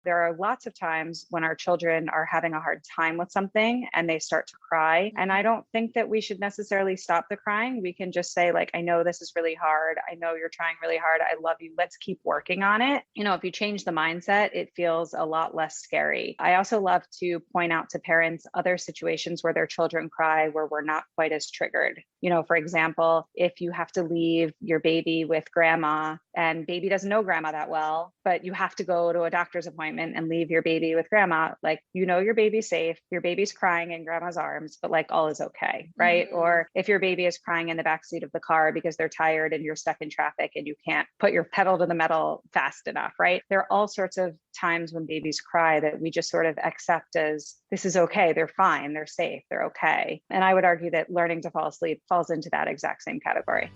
There are lots of times when our children are having a hard time with something and they start to cry. And I don't think that we should necessarily stop the crying. We can just say, like, I know this is really hard. I know you're trying really hard. I love you. Let's keep working on it. If you change the mindset, it feels a lot less scary. I also love to point out to parents other situations where their children cry where we're not quite as triggered. For example, if you have to leave your baby with grandma and baby doesn't know grandma that well, but you have to go to a doctor's appointment and leave your baby with grandma, like, your baby's safe, your baby's crying in grandma's arms, but like all is okay, right? Mm-hmm. Or if your baby is crying in the backseat of the car because they're tired and you're stuck in traffic and you can't put your pedal to the metal fast enough, right? There are all sorts of times when babies cry that we just sort of accept as this is okay, they're fine, they're safe, they're okay. And I would argue that learning to fall asleep falls into that exact same category.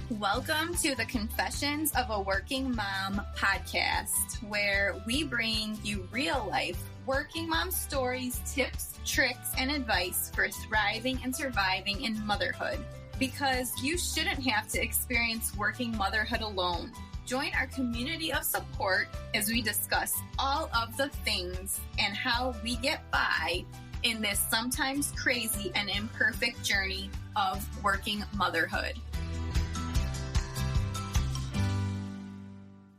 Welcome to the Confessions of a Working Mom podcast, where we bring you real-life working mom stories, tips, tricks, and advice for thriving and surviving in motherhood. Because you shouldn't have to experience working motherhood alone. Join our community of support as we discuss all of the things and how we get by in this sometimes crazy and imperfect journey of working motherhood.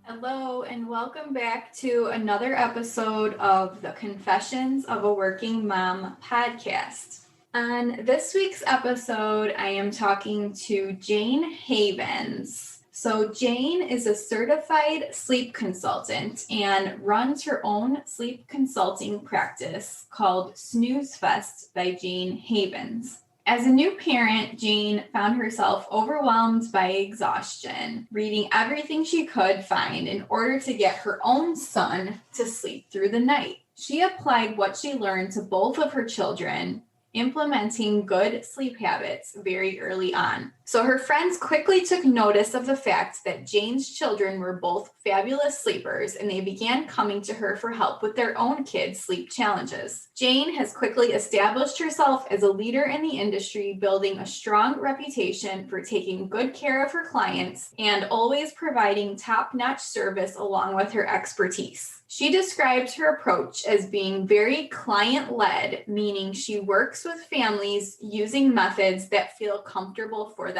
Hello, and welcome back to another episode of the Confessions of a Working Mom podcast. On this week's episode, I am talking to Jayne Havens. So Jayne is a certified sleep consultant and runs her own sleep consulting practice called Snooze Fest by Jayne Havens. As a new parent, Jayne found herself overwhelmed by exhaustion, reading everything she could find in order to get her own son to sleep through the night. She applied what she learned to both of her children, implementing good sleep habits very early on. So her friends quickly took notice of the fact that Jayne's children were both fabulous sleepers, and they began coming to her for help with their own kids' sleep challenges. Jayne has quickly established herself as a leader in the industry, building a strong reputation for taking good care of her clients and always providing top-notch service along with her expertise. She describes her approach as being very client-led, meaning she works with families using methods that feel comfortable for them.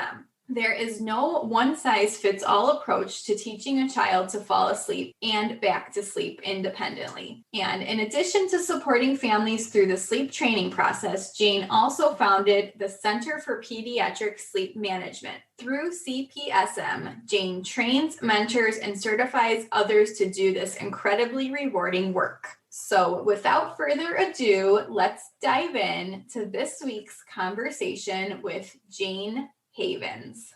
There is no one-size-fits-all approach to teaching a child to fall asleep and back to sleep independently. And in addition to supporting families through the sleep training process, Jayne also founded the Center for Pediatric Sleep Management. Through CPSM, Jayne trains, mentors, and certifies others to do this incredibly rewarding work. So without further ado, let's dive in to this week's conversation with Jayne Havens.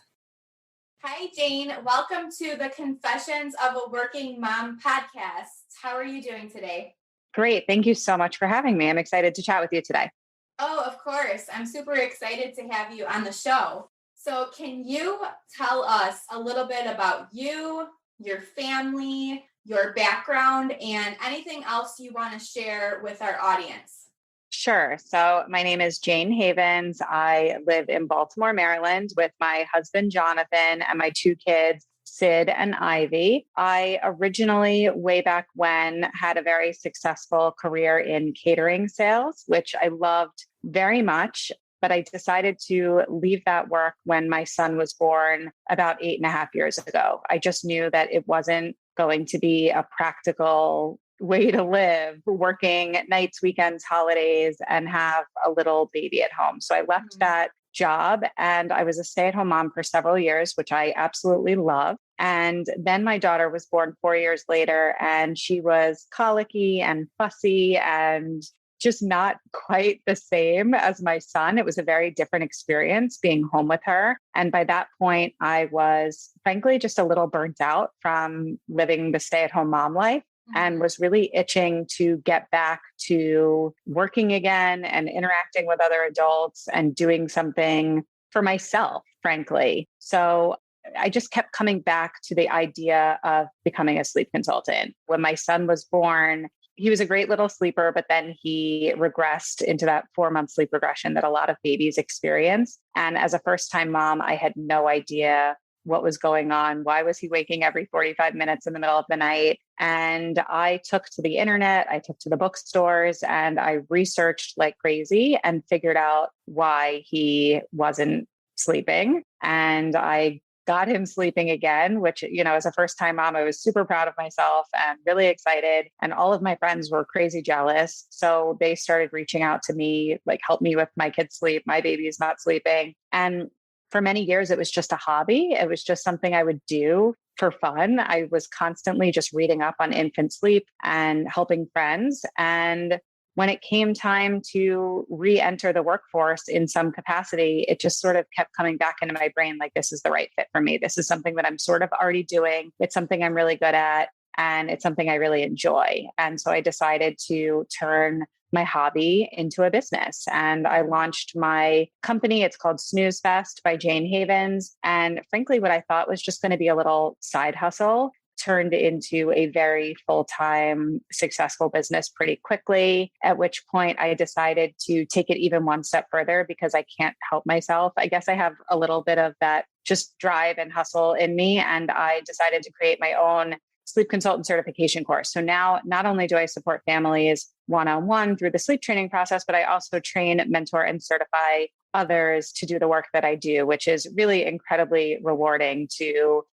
Hi, Jayne. Welcome to the Confessions of a Working Mom podcast. How are you doing today? Great. Thank you so much for having me. I'm excited to chat with you today. Oh, of course. I'm super excited to have you on the show. So can you tell us a little bit about you, your family, your background, and anything else you want to share with our audience? Sure. So my name is Jayne Havens. I live in Baltimore, Maryland with my husband, Jonathan, and my two kids, Sid and Ivy. I originally, way back when, had a very successful career in catering sales, which I loved very much. But I decided to leave that work when my son was born about 8.5 years ago. I just knew that it wasn't going to be a practical way to live, working nights, weekends, holidays, and have a little baby at home. So I left that job and I was a stay-at-home mom for several years, which I absolutely love. And then my daughter was born 4 years later, and she was colicky and fussy and just not quite the same as my son. It was a very different experience being home with her. And by that point, I was frankly just a little burnt out from living the stay-at-home mom life and was really itching to get back to working again and interacting with other adults and doing something for myself, frankly. So I just kept coming back to the idea of becoming a sleep consultant. When my son was born, he was a great little sleeper, but then he regressed into that 4-month sleep regression that a lot of babies experience. And as a first-time mom, I had no idea what was going on. Why was he waking every 45 minutes in the middle of the night? And I took to the internet, I took to the bookstores, and I researched like crazy and figured out why he wasn't sleeping. And I got him sleeping again, which, as a first time mom, I was super proud of myself and really excited. And all of my friends were crazy jealous. So they started reaching out to me, like, help me with my kid's sleep. My baby is not sleeping. And for many years, it was just a hobby. It was just something I would do for fun. I was constantly just reading up on infant sleep and helping friends. And when it came time to re-enter the workforce in some capacity, it just sort of kept coming back into my brain like, this is the right fit for me. This is something that I'm sort of already doing. It's something I'm really good at, and it's something I really enjoy. And so I decided to turn my hobby into a business. And I launched my company. It's called Snooze Fest by Jayne Havens. And frankly, what I thought was just going to be a little side hustle turned into a very full-time, successful business pretty quickly, at which point I decided to take it even one step further because I can't help myself. I guess I have a little bit of that just drive and hustle in me. And I decided to create my own sleep consultant certification course. So now not only do I support families one-on-one through the sleep training process, but I also train, mentor, and certify others to do the work that I do, which is really incredibly rewarding to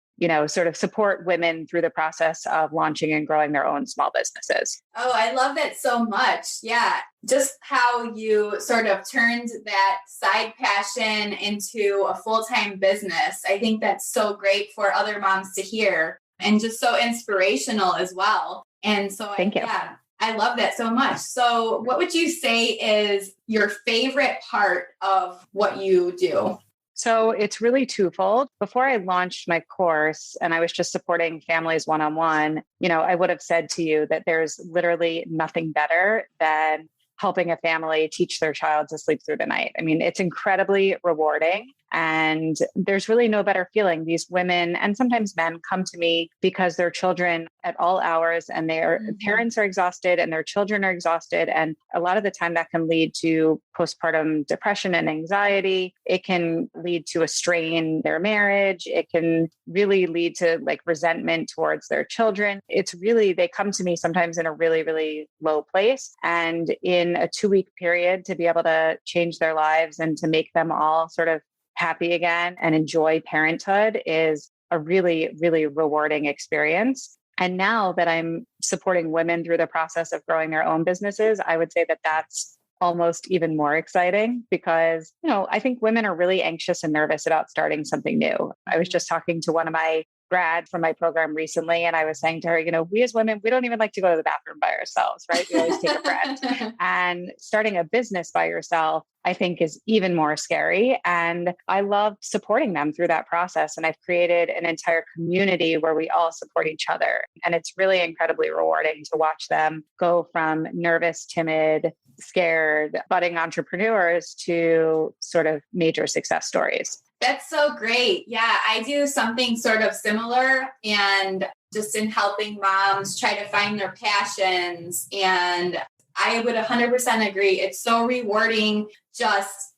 sort of support women through the process of launching and growing their own small businesses. Oh, I love that so much. Yeah. Just how you sort of turned that side passion into a full-time business. I think that's so great for other moms to hear and just so inspirational as well. And so Thank you. Yeah, I love that so much. So what would you say is your favorite part of what you do? So it's really twofold. Before I launched my course and I was just supporting families one-on-one, I would have said to you that there's literally nothing better than helping a family teach their child to sleep through the night. I mean, it's incredibly rewarding. And there's really no better feeling. These women and sometimes men come to me because their children at all hours and their parents are exhausted and their children are exhausted. And a lot of the time that can lead to postpartum depression and anxiety. It can lead to a strain in their marriage. It can really lead to like resentment towards their children. It's really, they come to me sometimes in a really, really low place. And in a 2-week period to be able to change their lives and to make them all sort of happy again and enjoy parenthood is a really, really rewarding experience. And now that I'm supporting women through the process of growing their own businesses, I would say that that's almost even more exciting because, I think women are really anxious and nervous about starting something new. I was just talking to one of my grads from my program recently, and I was saying to her, we as women, we don't even like to go to the bathroom by ourselves, right? We always take a friend. And starting a business by yourself, I think, is even more scary. And I love supporting them through that process. And I've created an entire community where we all support each other. And it's really incredibly rewarding to watch them go from nervous, timid, scared, budding entrepreneurs to sort of major success stories. That's so great. Yeah, I do something sort of similar and just in helping moms try to find their passions. And I would 100% agree. It's so rewarding just,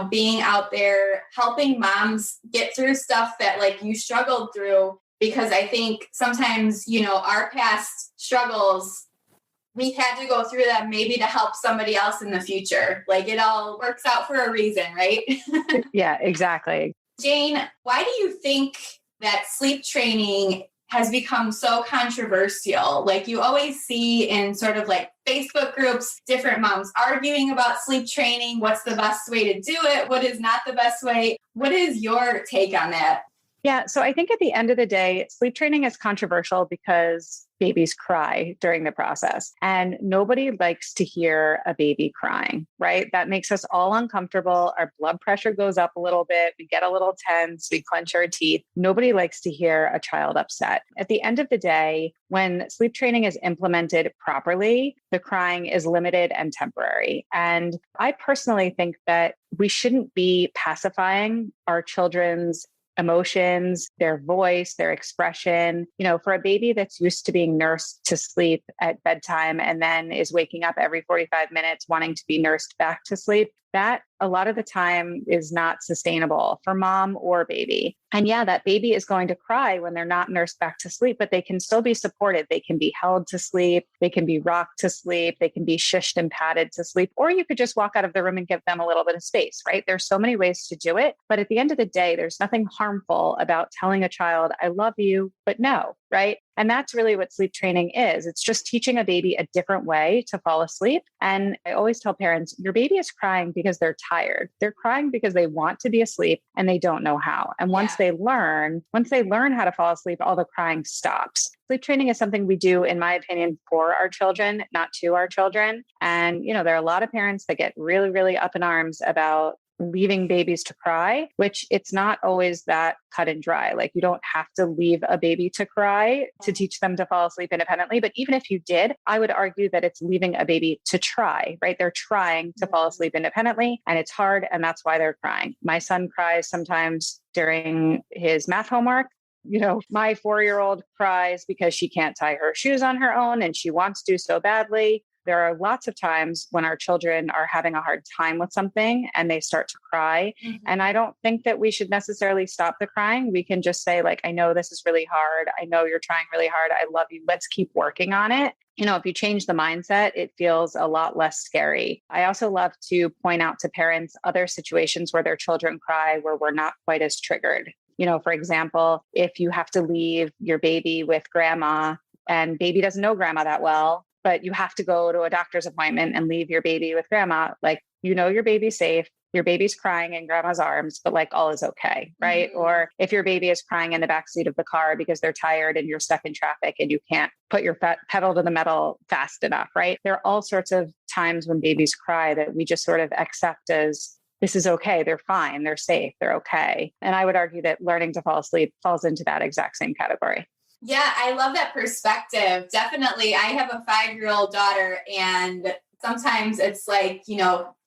being out there, helping moms get through stuff that like you struggled through. Because I think sometimes, our past struggles, we had to go through them maybe to help somebody else in the future. Like it all works out for a reason, right? Yeah, exactly. Jayne, why do you think that sleep training has become so controversial? Like you always see in sort of like Facebook groups, different moms arguing about sleep training. What's the best way to do it? What is not the best way? What is your take on that? Yeah. So I think at the end of the day, sleep training is controversial because babies cry during the process and nobody likes to hear a baby crying, right? That makes us all uncomfortable. Our blood pressure goes up a little bit. We get a little tense. We clench our teeth. Nobody likes to hear a child upset. At the end of the day, when sleep training is implemented properly, the crying is limited and temporary. And I personally think that we shouldn't be pacifying our children's emotions, their voice, their expression. For a baby that's used to being nursed to sleep at bedtime and then is waking up every 45 minutes wanting to be nursed back to sleep, that a lot of the time is not sustainable for mom or baby. And yeah, that baby is going to cry when they're not nursed back to sleep, but they can still be supported. They can be held to sleep. They can be rocked to sleep. They can be shushed and patted to sleep, or you could just walk out of the room and give them a little bit of space, right? There's so many ways to do it. But at the end of the day, there's nothing harmful about telling a child, I love you, but no, right? And that's really what sleep training is. It's just teaching a baby a different way to fall asleep. And I always tell parents, your baby is crying because they're tired. They're crying because they want to be asleep and they don't know how. And once they learn how to fall asleep, all the crying stops. Sleep training is something we do, in my opinion, for our children, not to our children. And, there are a lot of parents that get really, really up in arms about leaving babies to cry, which it's not always that cut and dry. Like, you don't have to leave a baby to cry to teach them to fall asleep independently. But even if you did, I would argue that it's leaving a baby to try, right? They're trying to fall asleep independently and it's hard. And that's why they're crying. My son cries sometimes during his math homework. My 4-year-old cries because she can't tie her shoes on her own and she wants to so badly. There are lots of times when our children are having a hard time with something and they start to cry. Mm-hmm. And I don't think that we should necessarily stop the crying. We can just say, like, I know this is really hard. I know you're trying really hard. I love you. Let's keep working on it. If you change the mindset, it feels a lot less scary. I also love to point out to parents other situations where their children cry where we're not quite as triggered. For example, if you have to leave your baby with grandma and baby doesn't know grandma that well, but you have to go to a doctor's appointment and leave your baby with grandma, like, your baby's safe, your baby's crying in grandma's arms, but like all is okay, right? Mm-hmm. Or if your baby is crying in the backseat of the car because they're tired and you're stuck in traffic and you can't put your pedal to the metal fast enough, right? There are all sorts of times when babies cry that we just sort of accept as, this is okay, they're fine, they're safe, they're okay. And I would argue that learning to fall asleep falls into that exact same category. Yeah, I love that perspective. Definitely. I have a 5-year-old daughter, and sometimes it's like,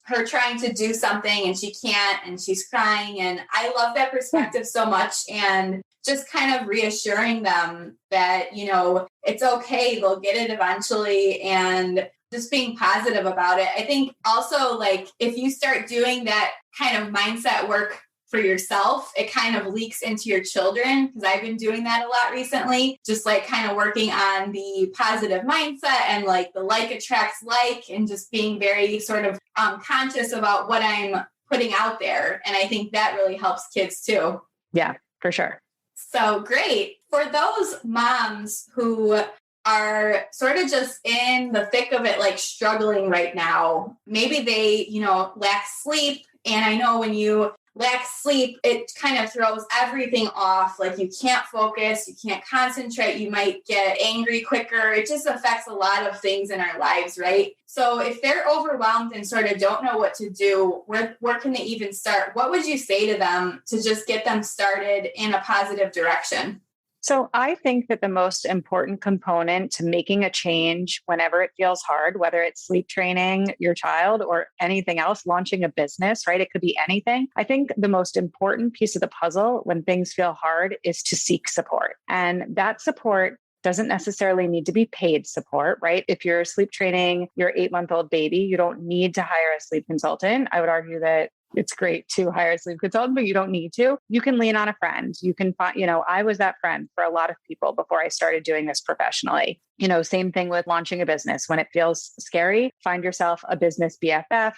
her trying to do something and she can't and she's crying. And I love that perspective so much, and just kind of reassuring them that, it's okay. They'll get it eventually, and just being positive about it. I think also, like, if you start doing that kind of mindset work for yourself, it kind of leaks into your children, because I've been doing that a lot recently, just like kind of working on the positive mindset and like the like attracts like, and just being very sort of conscious about what I'm putting out there. And I think that really helps kids too. Yeah, for sure. So great. For those moms who are sort of just in the thick of it, like struggling right now, maybe they, lack sleep. And I know when you lack sleep, it kind of throws everything off. Like, you can't focus, you can't concentrate, you might get angry quicker. It just affects a lot of things in our lives, right? So if they're overwhelmed and sort of don't know what to do, where can they even start? What would you say to them to just get them started in a positive direction? So I think that the most important component to making a change whenever it feels hard, whether it's sleep training your child or anything else, launching a business, right? It could be anything. I think the most important piece of the puzzle when things feel hard is to seek support. And that support doesn't necessarily need to be paid support, right? If you're sleep training your 8-month-old baby, you don't need to hire a sleep consultant. I would argue that it's great to hire a sleep consultant, but you don't need to. You can lean on a friend. You can find, I was that friend for a lot of people before I started doing this professionally. Same thing with launching a business. When it feels scary, find yourself a business BFF,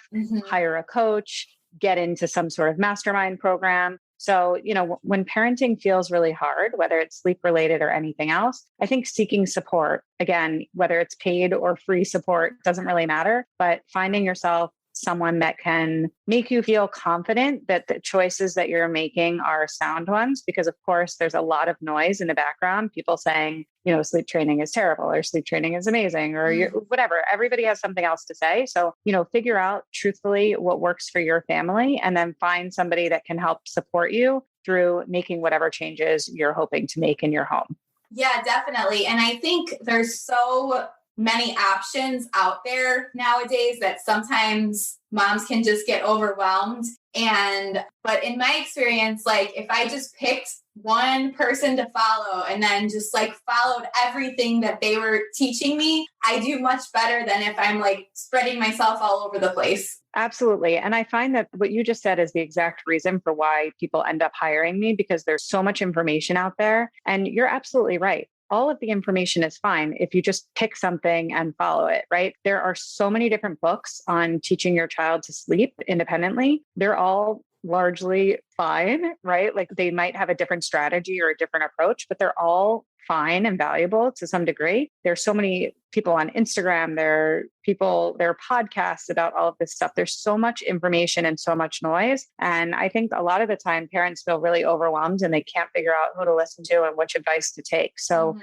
hire a coach, get into some sort of mastermind program. So, when parenting feels really hard, whether it's sleep related or anything else, I think seeking support, again, whether it's paid or free support, doesn't really matter, but finding yourself someone that can make you feel confident that the choices that you're making are sound ones. Because of course, there's a lot of noise in the background, people saying, sleep training is terrible or sleep training is amazing or whatever. Everybody has something else to say. So, figure out truthfully what works for your family and then find somebody that can help support you through making whatever changes you're hoping to make in your home. Yeah, definitely. And I think there's so many options out there nowadays that sometimes moms can just get overwhelmed. But in my experience, like, if I just picked one person to follow and then just like followed everything that they were teaching me, I do much better than if I'm like spreading myself all over the place. Absolutely. And I find that what you just said is the exact reason for why people end up hiring me, because there's so much information out there. And you're absolutely right. All of the information is fine if you just pick something and follow it, right? There are so many different books on teaching your child to sleep independently. They're all largely fine, right? Like they might have a different strategy or a different approach, but they're all fine and valuable to some degree. There's so many people on Instagram, there are podcasts about all of this stuff. There's so much information and so much noise. And I think a lot of the time parents feel really overwhelmed and they can't figure out who to listen to and which advice to take. So,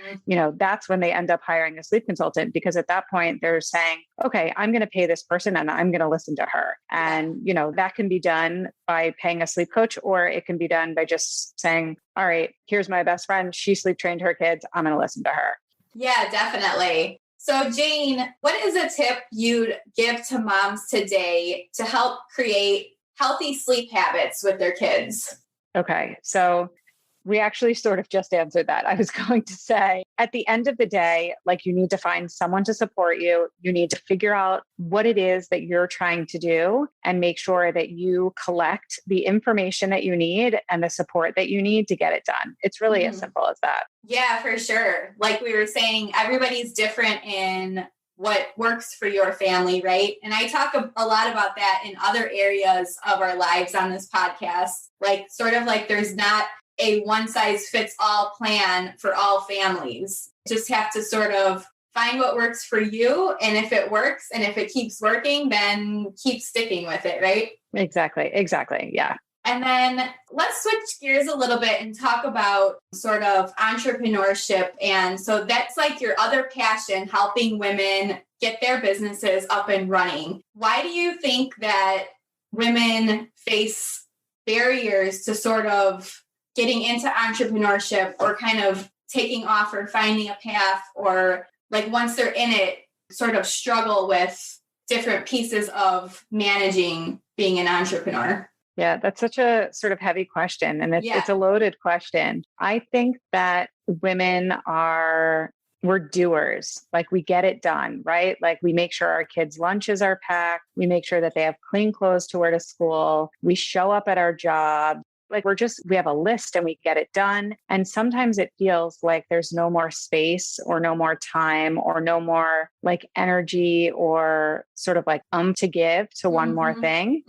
that's when they end up hiring a sleep consultant, because at that point they're saying, okay, I'm going to pay this person and I'm going to listen to her. And, that can be done by paying a sleep coach, or it can be done by just saying, all right, here's my best friend. She sleep trained her kids. I'm going to listen to her. Yeah, definitely. So Jayne, what is a tip you'd give to moms today to help create healthy sleep habits with their kids? Okay. So we actually sort of just answered that. I was going to say, at the end of the day, like you need to find someone to support you. You need to figure out what it is that you're trying to do and make sure that you collect the information that you need and the support that you need to get it done. It's really as simple as that. Yeah, for sure. Like we were saying, everybody's different in what works for your family, right? And I talk a lot about that in other areas of our lives on this podcast. Like sort of like there's not a one size fits all plan for all families. Just have to sort of find what works for you. And if it works and if it keeps working, then keep sticking with it, right? Exactly. Yeah. And then let's switch gears a little bit and talk about sort of entrepreneurship. And so that's like your other passion, helping women get their businesses up and running. Why do you think that women face barriers to sort of getting into entrepreneurship or kind of taking off or finding a path, or like once they're in it, sort of struggle with different pieces of managing being an entrepreneur? Yeah, that's such a sort of heavy question. And it's a loaded question. I think that we're doers. Like we get it done, right? Like we make sure our kids' lunches are packed. We make sure that they have clean clothes to wear to school. We show up at our job. Like we have a list and we get it done. And sometimes it feels like there's no more space or no more time or no more like energy or sort of like to give to one more thing.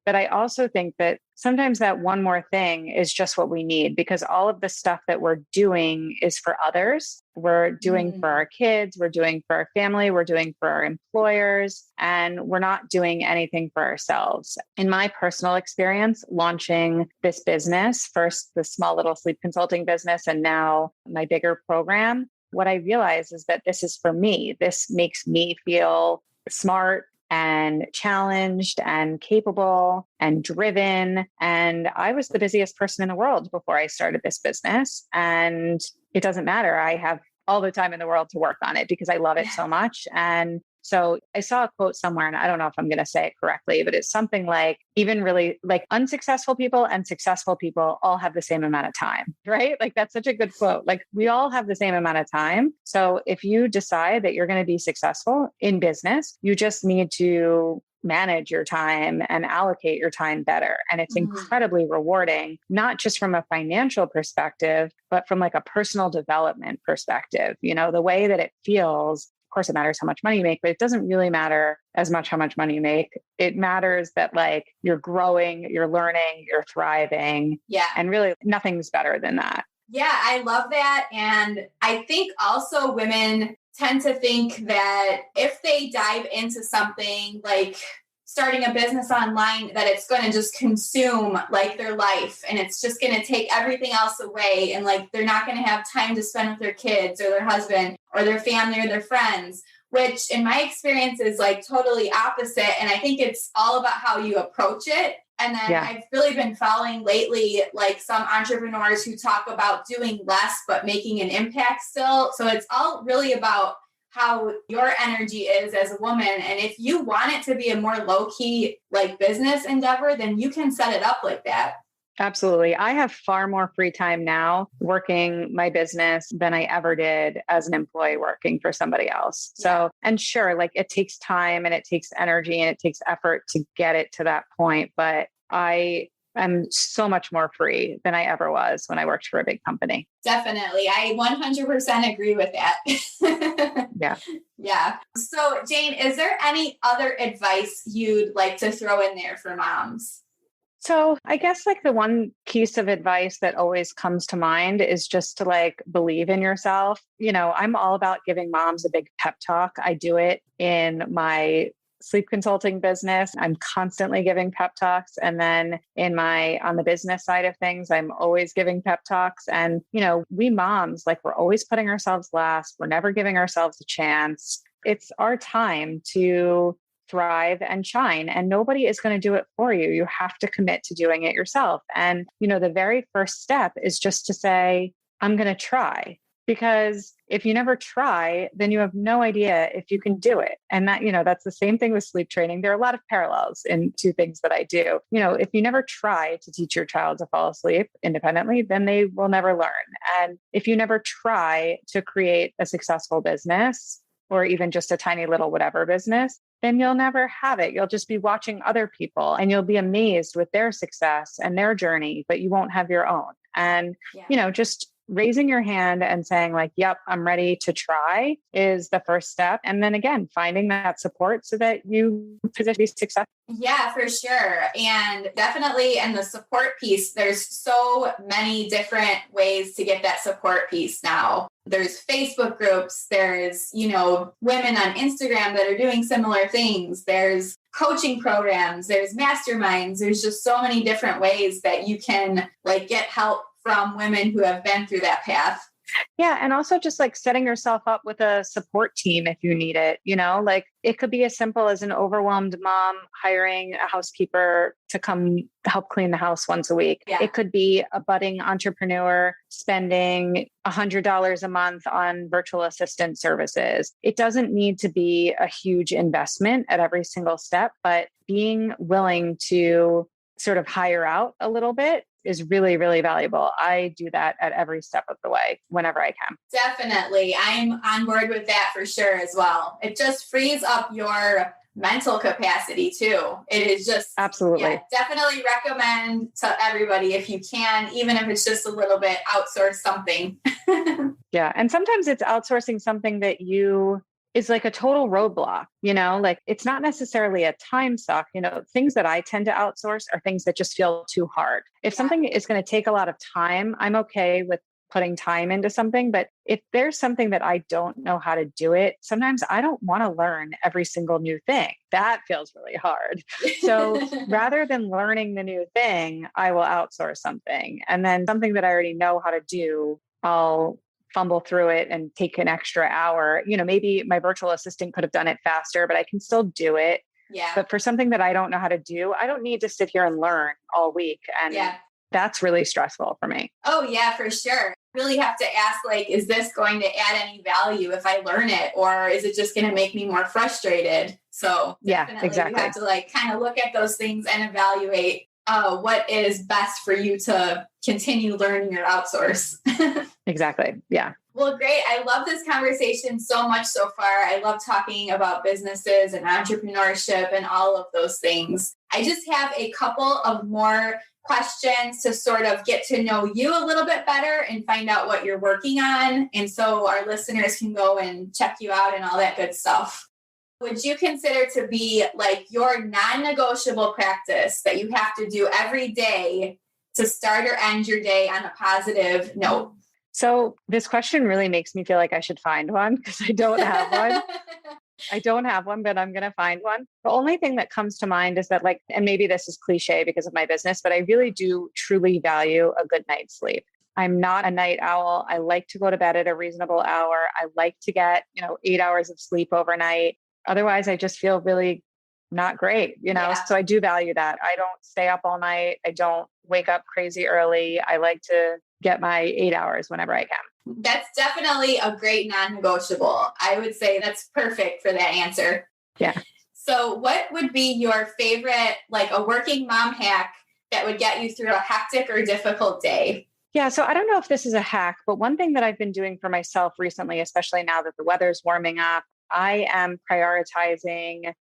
But I also think that sometimes that one more thing is just what we need, because all of the stuff that we're doing is for others. We're doing for our kids, we're doing for our family, we're doing for our employers, and we're not doing anything for ourselves. In my personal experience, launching this business, first the small little sleep consulting business, and now my bigger program, what I realize is that this is for me. This makes me feel smart and challenged and capable and driven. And I was the busiest person in the world before I started this business. And it doesn't matter. I have all the time in the world to work on it because I love it so much. And so I saw a quote somewhere, and I don't know if I'm going to say it correctly, but it's something like, even really like unsuccessful people and successful people all have the same amount of time, right? Like that's such a good quote. Like we all have the same amount of time. So if you decide that you're going to be successful in business, you just need to manage your time and allocate your time better. And it's incredibly rewarding, not just from a financial perspective, but from like a personal development perspective. The way that it feels. Of course, it matters how much money you make, but it doesn't really matter as much how much money you make. It matters that like you're growing, you're learning, you're thriving. Yeah. And really nothing's better than that. Yeah, I love that. And I think also women tend to think that if they dive into something like starting a business online, that it's going to just consume like their life and it's just going to take everything else away. And like, they're not going to have time to spend with their kids or their husband or their family or their friends, which in my experience is like totally opposite. And I think it's all about how you approach it. And then I've really been following lately, like some entrepreneurs who talk about doing less, but making an impact still. So it's all really about how your energy is as a woman. And if you want it to be a more low key, like business endeavor, then you can set it up like that. Absolutely. I have far more free time now working my business than I ever did as an employee working for somebody else. So, and sure, like it takes time and it takes energy and it takes effort to get it to that point. But I am so much more free than I ever was when I worked for a big company. Definitely. I 100% agree with that. Yeah. Yeah. So Jayne, is there any other advice you'd like to throw in there for moms? So I guess like the one piece of advice that always comes to mind is just to like believe in yourself. I'm all about giving moms a big pep talk. I do it in my sleep consulting business. I'm constantly giving pep talks. And then on the business side of things, I'm always giving pep talks. And, we moms, like we're always putting ourselves last. We're never giving ourselves a chance. It's our time to thrive and shine, and nobody is going to do it for you. You have to commit to doing it yourself. And, the very first step is just to say, I'm going to try. Because if you never try, then you have no idea if you can do it. And that's the same thing with sleep training. There are a lot of parallels in two things that I do. If you never try to teach your child to fall asleep independently, then they will never learn. And if you never try to create a successful business, or even just a tiny little whatever business, then you'll never have it. You'll just be watching other people and you'll be amazed with their success and their journey, but you won't have your own. And, just raising your hand and saying like, yep, I'm ready to try is the first step. And then again, finding that support so that you position to be successful. Yeah, for sure. And definitely in the support piece, there's so many different ways to get that support piece now. There's Facebook groups, there's, women on Instagram that are doing similar things. There's coaching programs, there's masterminds. There's just so many different ways that you can like get help from women who have been through that path. Yeah. And also just like setting yourself up with a support team if you need it, like it could be as simple as an overwhelmed mom hiring a housekeeper to come help clean the house once a week. Yeah. It could be a budding entrepreneur spending $100 a month on virtual assistant services. It doesn't need to be a huge investment at every single step, but being willing to sort of hire out a little bit is really, really valuable. I do that at every step of the way whenever I can. Definitely. I'm on board with that for sure as well. It just frees up your mental capacity too. It is just absolutely. Definitely recommend to everybody if you can, even if it's just a little bit, outsource something. Yeah. And sometimes it's outsourcing something that is like a total roadblock, like it's not necessarily a time suck. Things that I tend to outsource are things that just feel too hard. If something is going to take a lot of time, I'm okay with putting time into something. But if there's something that I don't know how to do it, sometimes I don't want to learn every single new thing. That feels really hard. So rather than learning the new thing, I will outsource something. And then something that I already know how to do, I'll fumble through it and take an extra hour. Maybe my virtual assistant could have done it faster, but I can still do it. Yeah. But for something that I don't know how to do, I don't need to sit here and learn all week. And that's really stressful for me. Oh yeah, for sure. Really have to ask, like, is this going to add any value if I learn it, or is it just going to make me more frustrated? So definitely exactly. You have to like kind of look at those things and evaluate what is best for you to continue learning your outsource. Exactly. Yeah. Well, great. I love this conversation so much so far. I love talking about businesses and entrepreneurship and all of those things. I just have a couple of more questions to sort of get to know you a little bit better and find out what you're working on. And so our listeners can go and check you out and all that good stuff. Would you consider to be like your non-negotiable practice that you have to do every day to start or end your day on a positive note? So this question really makes me feel like I should find one because I don't have one. I don't have one, but I'm going to find one. The only thing that comes to mind is that and maybe this is cliche because of my business, but I really do truly value a good night's sleep. I'm not a night owl. I like to go to bed at a reasonable hour. I like to get, 8 hours of sleep overnight. Otherwise, I just feel really not great, So I do value that. I don't stay up all night. I don't wake up crazy early. I like to get my 8 hours whenever I can. That's definitely a great non-negotiable. I would say that's perfect for that answer. Yeah. So what would be your favorite, like a working mom hack that would get you through a hectic or difficult day? Yeah. So I don't know if this is a hack, but one thing that I've been doing for myself recently, especially now that the weather's warming up, I am prioritizing,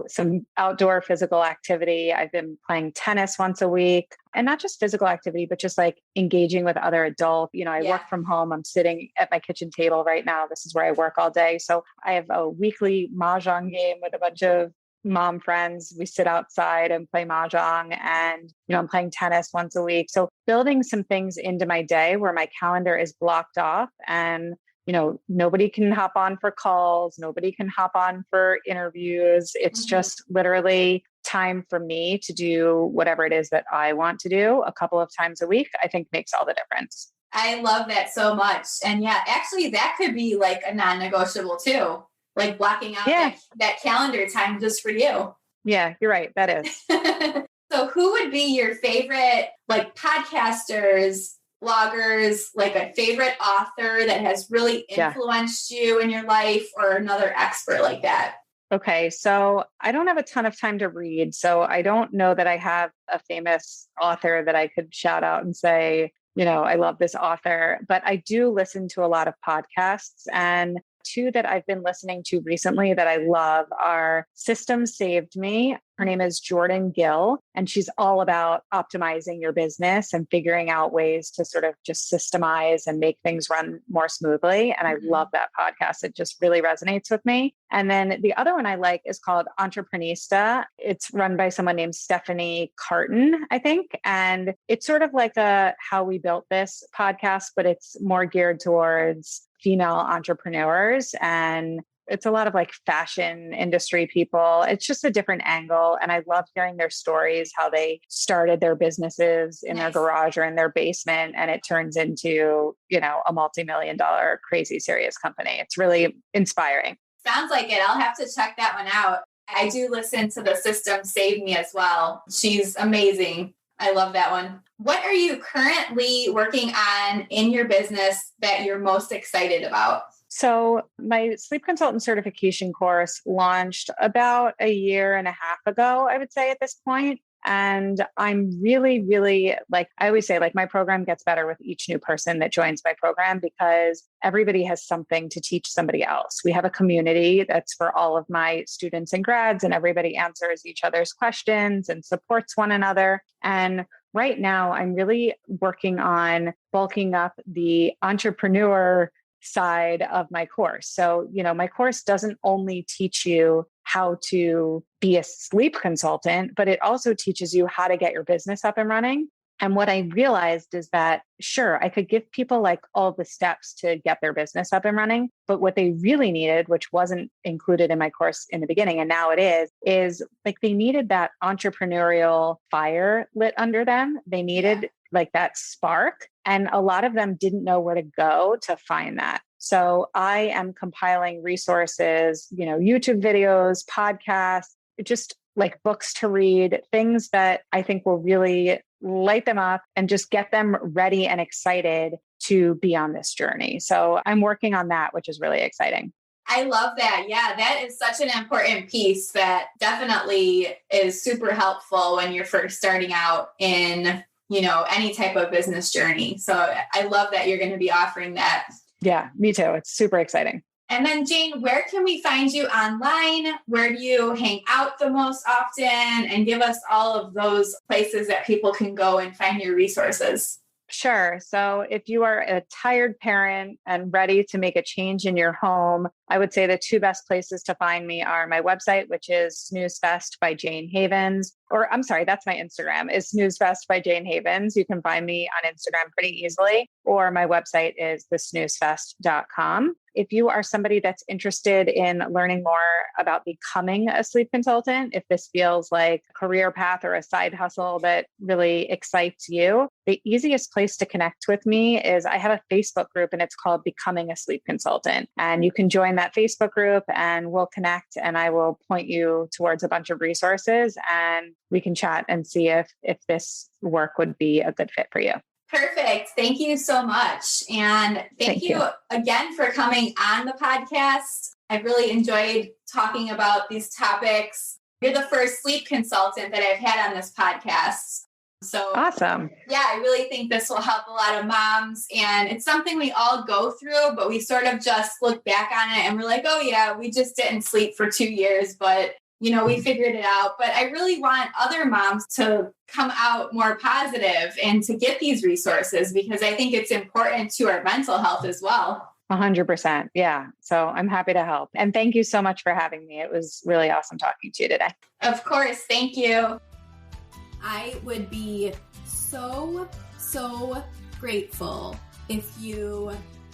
some outdoor physical activity. I've been playing tennis once a week, and not just physical activity, but just like engaging with other adults. I work from home. I'm sitting at my kitchen table right now. This is where I work all day. So I have a weekly mahjong game with a bunch of mom friends. We sit outside and play mahjong, and I'm playing tennis once a week. So building some things into my day where my calendar is blocked off, and nobody can hop on for calls, nobody can hop on for interviews. It's just literally time for me to do whatever it is that I want to do a couple of times a week, I think makes all the difference. I love that so much. And yeah, actually that could be like a non-negotiable too, like blocking out that calendar time just for you. Yeah, you're right. That is. So who would be your favorite like podcasters, bloggers, like a favorite author that has really influenced you in your life, or another expert like that? Okay. So I don't have a ton of time to read. So I don't know that I have a famous author that I could shout out and say, I love this author, but I do listen to a lot of podcasts, and two that I've been listening to recently that I love are System Saved Me. Her name is Jordan Gill, and she's all about optimizing your business and figuring out ways to sort of just systemize and make things run more smoothly. And I love that podcast. It just really resonates with me. And then the other one I like is called Entreprenista. It's run by someone named Stephanie Carton, I think. And it's sort of like a How We Built This podcast, but it's more geared towards female entrepreneurs, and it's a lot of like fashion industry people. It's just a different angle. And I love hearing their stories, how they started their businesses in their garage or in their basement, and it turns into, a multi-million-dollar crazy serious company. It's really inspiring. Sounds like it. I'll have to check that one out. I do listen to the System Save Me as well. She's amazing. I love that one. What are you currently working on in your business that you're most excited about? So my sleep consultant certification course launched about a year and a half ago, I would say at this point. And I'm really, really I always say, my program gets better with each new person that joins my program, because everybody has something to teach somebody else. We have a community that's for all of my students and grads, and everybody answers each other's questions and supports one another. And right now I'm really working on bulking up the entrepreneur side of my course. So, my course doesn't only teach you how to be a sleep consultant, but it also teaches you how to get your business up and running. And what I realized is that, sure, I could give people all the steps to get their business up and running, but what they really needed, which wasn't included in my course in the beginning, and now it is they needed that entrepreneurial fire lit under them. They needed that spark. And a lot of them didn't know where to go to find that. So I am compiling resources, YouTube videos, podcasts, just books to read, things that I think will really light them up and just get them ready and excited to be on this journey. So I'm working on that, which is really exciting. I love that. Yeah, that is such an important piece that definitely is super helpful when you're first starting out in any type of business journey. So I love that you're going to be offering that. Yeah, me too. It's super exciting. And then Jayne, where can we find you online? Where do you hang out the most often? And give us all of those places that people can go and find your resources. Sure. So if you are a tired parent and ready to make a change in your home, I would say the two best places to find me are my website, which is Snooze Fest by Jayne Havens, or I'm sorry, that's my Instagram, is Snooze Fest by Jayne Havens. You can find me on Instagram pretty easily, or my website is thesnoozefest.com. If you are somebody that's interested in learning more about becoming a sleep consultant, if this feels like a career path or a side hustle that really excites you, the easiest place to connect with me is I have a Facebook group, and it's called Becoming a Sleep Consultant. And you can join that Facebook group and we'll connect, and I will point you towards a bunch of resources, and we can chat and see if this work would be a good fit for you. Perfect. Thank you so much. And thank you again for coming on the podcast. I really enjoyed talking about these topics. You're the first sleep consultant that I've had on this podcast. So awesome. Yeah, I really think this will help a lot of moms, and it's something we all go through, but we sort of just look back on it and we're like, oh yeah, we just didn't sleep for 2 years, but we figured it out. But I really want other moms to come out more positive and to get these resources, because I think it's important to our mental health as well. 100%. Yeah. So I'm happy to help. And thank you so much for having me. It was really awesome talking to you today. Of course. Thank you. I would be so grateful if you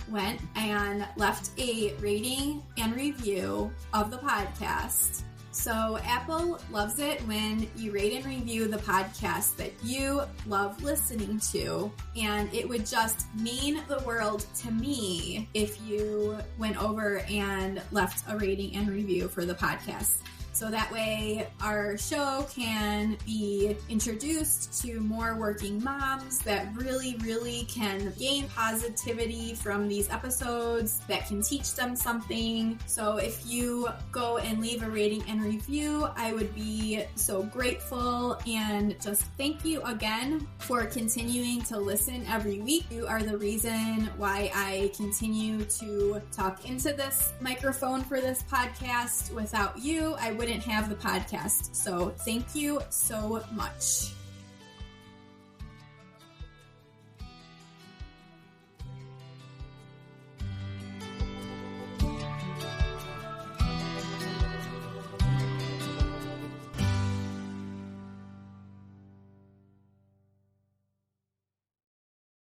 went and left a rating and review of the podcast. So Apple loves it when you rate and review the podcast that you love listening to. And it would just mean the world to me if you went over and left a rating and review for the podcast. So that way our show can be introduced to more working moms that really can gain positivity from these episodes, that can teach them something. So if you go and leave a rating and review, I would be so grateful, and just thank you again for continuing to listen every week. You are the reason why I continue to talk into this microphone for this podcast. Without you, I wouldn't have the podcast. So thank you so much.